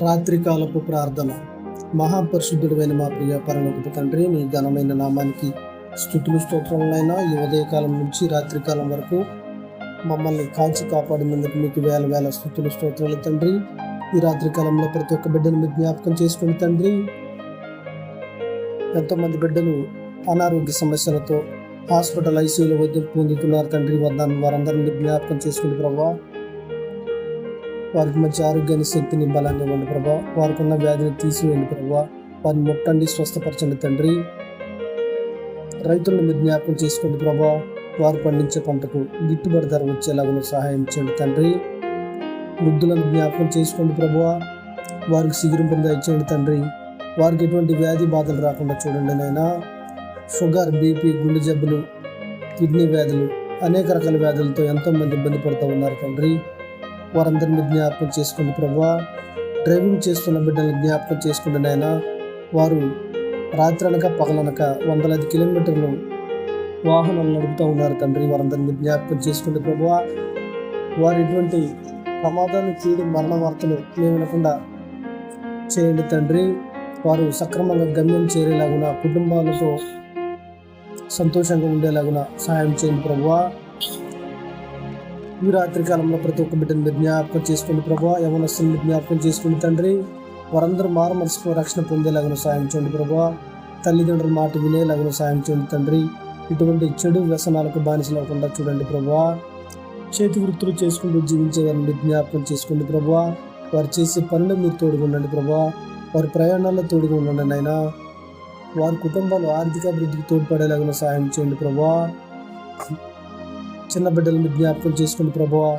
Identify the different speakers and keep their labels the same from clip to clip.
Speaker 1: రాత్రికాలపు ప్రార్థన. మహాపరిశుద్ధుడైన మా ప్రియ పరలోకపు తండ్రి, మీ ఘనమైన నామానికి స్తుతులు స్తోత్రములైనా ఈ ఉదయకాలం నుంచి రాత్రికాలం వరకు మమ్మల్ని కాల్చి కాపాడినందుకు మీకు వేల వేల స్తుతులు స్తోత్రాలు తండ్రి. ఈ రాత్రికాలంలో ప్రతి ఒక్క బిడ్డను మీరు జ్ఞాపకం చేసుకుని తండ్రి. ఎంతోమంది బిడ్డలు అనారోగ్య సమస్యలతో హాస్పిటల్ ఐసీయూలో వైద్యం పొందుతున్నారు తండ్రి. వారందరినీ జ్ఞాపకం చేసుకుని ప్రభావ, వారికి మంచి ఆరోగ్యాన్ని, శక్తిని, బలాన్ని ఇవ్వండి ప్రభా. వారికి ఉన్న వ్యాధిని తీసివేయండి ప్రభా. వారిని ముట్టండి, స్వస్థపరచండి తండ్రి. రైతులను మీరు జ్ఞాపకం చేసుకోండి ప్రభా. వారు పండించే పంటకు గిట్టుబాటు ధర వచ్చేలాగా సహాయం చేయండి తండ్రి. వృద్ధులను జ్ఞాపకం చేసుకోండి ప్రభువా. వారికి శిగిరింపును దయచేయండి తండ్రి. వారికి ఎటువంటి వ్యాధి బాధలు రాకుండా చూడండి నాయనా. షుగర్, బీపీ, గుండె జబ్బులు, కిడ్నీ వ్యాధులు, అనేక రకాల వ్యాధులతో ఎంతోమంది ఇబ్బంది పడుతూ ఉన్నారు తండ్రి. వారందరినీ జ్ఞాపకం చేసుకోండి ప్రభువా. డ్రైవింగ్ చేస్తున్న బిడ్డలను జ్ఞాపకం చేసుకోండి నాయనా. వారు రాత్రి అనక పగలనక వందలాది కిలోమీటర్లు వాహనాలు నడుపుతూ ఉన్నారు తండ్రి. వారందరినీ జ్ఞాపకం చేసుకోండి ప్రభువా. వారు ఎటువంటి ప్రమాదాన్ని తీయడి, మరణ వార్తలు వినకుండా చేయండి తండ్రి. వారు సక్రమంగా గమ్యం చేరేలాగున, కుటుంబాలతో సంతోషంగా ఉండేలాగున సహాయం చేయండి ప్రభువా. ఈ రాత్రి కాలంలో ప్రతి ఒక్క బిడ్డను మీరు జ్ఞాపకం చేసుకోండి ప్రభా. యవనస్తులను జ్ఞాపకం చేసుకోండి తండ్రి. వారందరూ మారు మనసుకు రక్షణ పొందేలాగా సాయం చేయండి ప్రభా. తల్లిదండ్రుల మాట వినేలాగా సాయం చేయండి తండ్రి. ఇటువంటి చెడు వ్యసనాలకు బానిసలు అవ్వకుండా చూడండి ప్రభా. చేతి వృత్తులు చేసుకుంటూ జీవించే వారిని మీరు జ్ఞాపకం చేసుకోండి ప్రభా. వారు చేసే పనులు మీరు తోడుగా ఉండండి ప్రభా. వారి ప్రయాణాల్లో తోడుగా ఉండండి నాయనా. వారి కుటుంబాలు ఆర్థిక అభివృద్ధికి తోడ్పడేలాగా సాయం చేయండి ప్రభా. చిన్న బిడ్డలు మీరు జ్ఞాపకం చేసుకోండి ప్రభువా.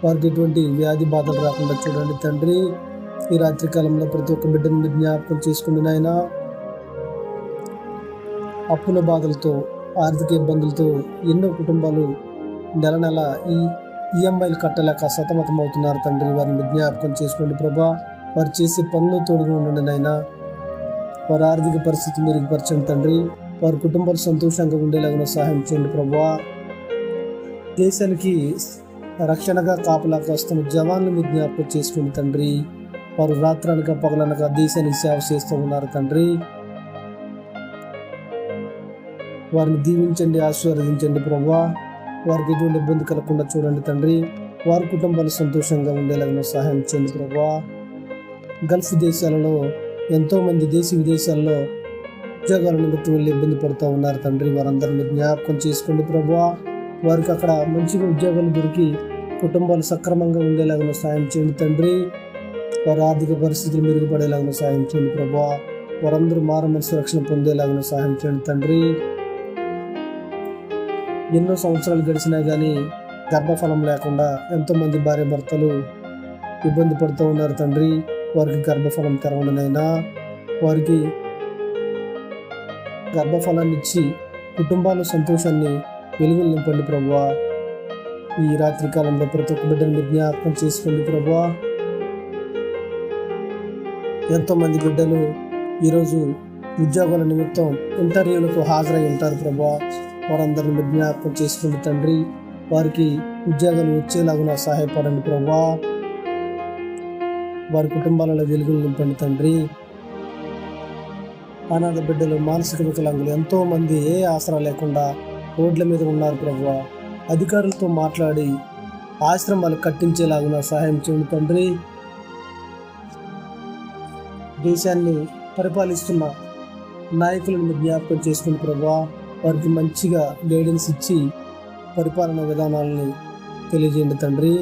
Speaker 1: వారికి ఎటువంటి వ్యాధి బాధలు రాకుండా చూడండి తండ్రి. ఈ రాత్రి కాలంలో ప్రతి ఒక్క బిడ్డను మీరు జ్ఞాపకం చేసుకోండి నాయన. అప్పుల బాధలతో, ఆర్థిక ఇబ్బందులతో ఎన్నో కుటుంబాలు నెల నెల ఈ ఈఎంఐలు కట్టలేక సతమతం అవుతున్నారు తండ్రి. వారిని జ్ఞాపకం చేసుకోండి ప్రభా. వారు చేసే పనులు తోడుగా ఉండండి నాయన. వారి ఆర్థిక పరిస్థితి మెరుగుపరచండి తండ్రి. వారి కుటుంబాలు సంతోషంగా ఉండేలాగా సహాయం చేయండి ప్రభా. దేశానికి రక్షణగా కాపలా కాస్తున్న జవాన్లు మీరు జ్ఞాపకం చేసుకోండి తండ్రి. వారు రాత్రనక పగలనక దేశానికి సేవ చేస్తూ ఉన్నారు తండ్రి. వారిని దీవించండి, ఆశీర్వదించండి ప్రభువా. వారికి ఎటువంటి ఇబ్బంది కలగకుండా చూడండి తండ్రి. వారి కుటుంబాలు సంతోషంగా ఉండేలాగా సహాయం చేయండి ప్రభువా. గల్ఫ్ దేశాలలో ఎంతోమంది దేశ విదేశాల్లో ఉద్యోగాల నిమిత్తం వెళ్ళి ఇబ్బంది పడుతూ ఉన్నారు తండ్రి. వారందరినీ జ్ఞాపకం చేసుకోండి ప్రభువా. వారికి అక్కడ మంచిగా ఉద్యోగాలు దొరికి కుటుంబాలు సక్రమంగా ఉండేలాగా సాయం చేయండి తండ్రి. వారి ఆర్థిక పరిస్థితులు మెరుగుపడేలాగా సాయం చేయండి ప్రభా. వారందరూ మారు మనసు రక్షణ పొందేలాగా సహాయం చేయండి తండ్రి. ఎన్నో సంవత్సరాలు గడిచినా కానీ గర్భఫలం లేకుండా ఎంతోమంది భార్య భర్తలు ఇబ్బంది పడుతూ ఉన్నారు తండ్రి. వారికి గర్భఫలం తెరవనైనా వారికి గర్భఫలాన్ని ఇచ్చి కుటుంబాల సంతోషాన్ని వెలుగులు నింపండి ప్రభువా. ఈ రాత్రి కాలంలో ప్రతి ఒక్క బిడ్డను మీరు జ్ఞాపకం చేసుకోండి ప్రభువా. ఎంతోమంది బిడ్డలు ఈరోజు ఉద్యోగాల నిమిత్తం ఇంటర్వ్యూలకు హాజరై ఉంటారు ప్రభువా. వారందరిని మీరు జ్ఞాపకం చేసుకోండి తండ్రి. వారికి ఉద్యోగాలు వచ్చేలాగా సహాయపడండి ప్రభువా. వారి కుటుంబాలలో వెలుగులు నింపండి తండ్రి. అనాథ బిడ్డలు, మానసిక వికలాంగులు ఎంతోమంది ఏ ఆసరా లేకుండా రోడ్ల మీద ఉన్నారు ప్రభువా. అధికారులతో మాట్లాడి ఆశ్రమాలు కట్టించేలాగా సహాయం చేయండి తండ్రి. దేశాన్ని పరిపాలిస్తున్న నాయకులను జ్ఞాపకం చేసుకుని ప్రభువా. వారికి మంచిగా గైడెన్స్ ఇచ్చి పరిపాలన విధానాలని తెలియజేయండి తండ్రి.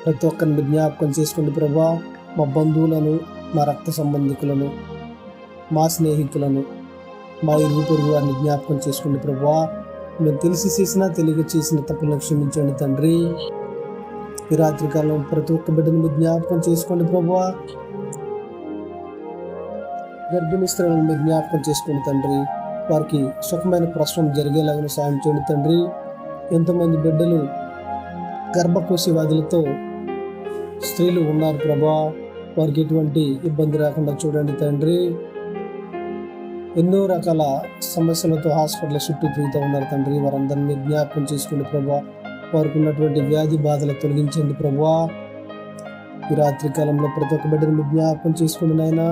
Speaker 1: ప్రతి ఒక్కరిని జ్ఞాపకం చేసుకోండి ప్రభువా. మా బంధువులను, మా రక్త సంబంధికులను, మా స్నేహితులను, మా ఇరుగు పొరుగు వారిని జ్ఞాపకం చేసుకోండి ప్రభువా. మేము తెలిసి చేసినా తెలియక చేసిన తప్పులను క్షమించండి తండ్రి. ఈ రాత్రికాలం ప్రతి ఒక్క బిడ్డను మీరు జ్ఞాపకం చేసుకోండి ప్రభువా. గర్భిణీ స్త్రీలను మీరు జ్ఞాపకం చేసుకోండి తండ్రి. వారికి సుఖమైన ప్రసవం జరిగేలాగా సాయం చేయండి తండ్రి. ఎంతోమంది బిడ్డలు గర్భకోశ వ్యాధులతో స్త్రీలు ఉన్నారు ప్రభా. వారికి ఎటువంటి ఇబ్బంది రాకుండా చూడండి తండ్రి. ఎన్నో రకాల సమస్యలతో హాస్పిటల్ చుట్టూ తిరుగుతూ ఉన్నారు తండ్రి. వారందరినీ జ్ఞాపకం చేసుకోండి ప్రభా. వారికి ఉన్నటువంటి వ్యాధి బాధలు తొలగించండి ప్రభువా. ఈ రాత్రి కాలంలో ప్రతి ఒక్క బిడ్డను మీ జ్ఞాపకం చేసుకోండి నాయన.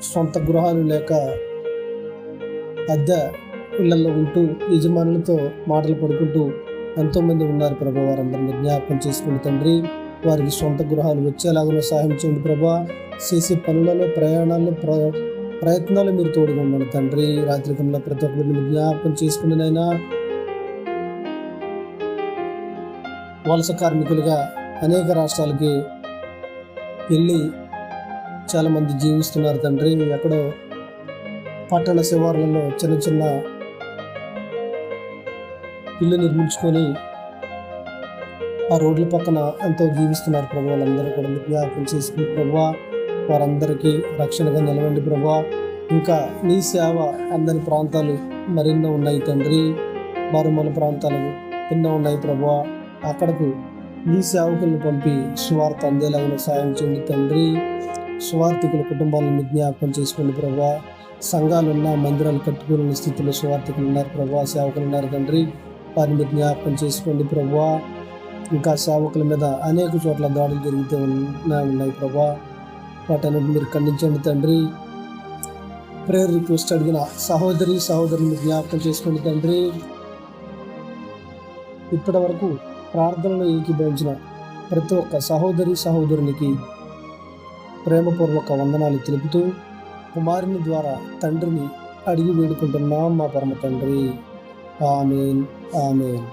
Speaker 1: సొంత గృహాలు లేక అద్దె ఇళ్లలో ఉంటూ యజమానులతో మాటలు పడుకుంటూ ఎంతోమంది ఉన్నారు ప్రభా. వారందరినీ జ్ఞాపకం చేసుకోండి తండ్రి. వారికి సొంత గృహాలు వచ్చేలాగా సహాయం చేయండి ప్రభా. చేసే పనులలో ప్రయాణాల్లో ప్రయత్నాలు మీరు తోడుగా ఉండండి తండ్రి. రాత్రికంలో ప్రతి ఒక్కరిని జ్ఞాపకం చేసుకుని నైనా వలస కార్మికులుగా అనేక రాష్ట్రాలకి వెళ్ళి చాలామంది జీవిస్తున్నారు తండ్రి. ఎక్కడో పట్టణ శివార్లలో చిన్న చిన్న ఇల్లు నిర్మించుకొని ఆ రోడ్ల పక్కన ఎంతో జీవిస్తున్నారు ప్రభు. వాళ్ళందరూ కూడా జ్ఞాపకం చేసుకుని ప్రభు, వారందరికీ రక్షణగా నిలవండి ప్రభా. ఇంకా నీ సేవ అందని ప్రాంతాలు మరెన్నో ఉన్నాయి తండ్రి. మారుమూల ప్రాంతాలు ఎన్నో ఉన్నాయి ప్రభా. అక్కడకు నీ సేవకులను పంపి సువార్త అందేలాగా సాయం చేయండి తండ్రి. సువార్థికుల కుటుంబాలను జ్ఞాపకం చేసుకోండి ప్రభా. సంఘాలున్న మందిరాలు కట్టుకునే స్థితిలో సువార్థికులు ఉన్నారు ప్రభా, సేవకులు ఉన్నారు తండ్రి. వారిని జ్ఞాపకం చేసుకోండి ప్రభా. ఇంకా సేవకుల మీద అనేక చోట్ల దాడులు జరుగుతూ ఉన్నాయి ప్రభా. వాటన్నిటి మీరు ఖండించండి తండ్రి. ప్రేయర్ రిక్వెస్ట్ అడిగిన సహోదరుని జ్ఞాపకం చేసుకోండి తండ్రి. ఇప్పటి వరకు ప్రార్థనలో ఏకీభవించిన ప్రతి ఒక్క సహోదరునికి ప్రేమపూర్వక వందనాలు తెలుపుతూ కుమారుని ద్వారా తండ్రిని అడిగి వేడుకుంటున్నాం మా పరమ తండ్రి. ఆమేన్ ఆమేన్.